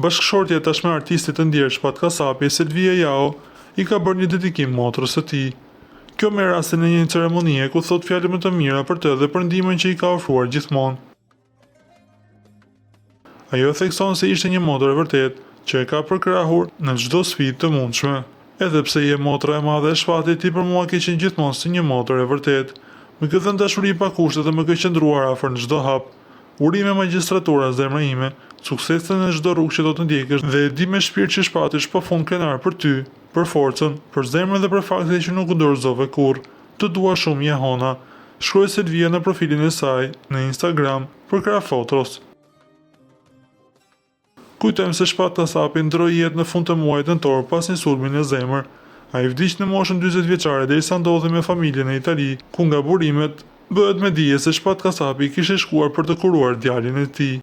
Bashkëshortja tashmë artistit të ndjershëm Kasapi, Selvia Jao, i ka bërë një dedikim motrës së tij. Kjo me rastin e një ceremonie ku thot fjalë më të mira për të dhe për ndihmën që i ka ofruar gjithmonë. Ajo thekson se ishte një motër e vërtet që e ka përkrahur në çdo sfidë të mundshme. Edhe pse je motra e madhe e shpatit, ti për mua ke qenë gjithmonë si një motër e vërtet. Më ke dhënë dashuri pa kushte dhe më ke qëndruar afër në çdo hap. Urime magjistratura zemra ime, suksese në çdo rrugë që do të ndjekësh dhe e di me shpirt që shpatish pafund krenar për ty, për forcën, për zemrën dhe për faktin që nuk u dorëzove kurrë. Të dua shumë Jehona. Shkroi Selvia në profilin e saj në Instagram për krah fotos. Kujtojmë se Shpat Kasapi ndroi jetë në fund të muajit nëntor pas një sulmi në zemër. Ai vdiq në moshën 40 vjeçare derisa ndodhi me familjen në Itali, ku nga burimet bëhet me dije se Shpat Kasapi kishte shkuar për të kuruar djalin e tij.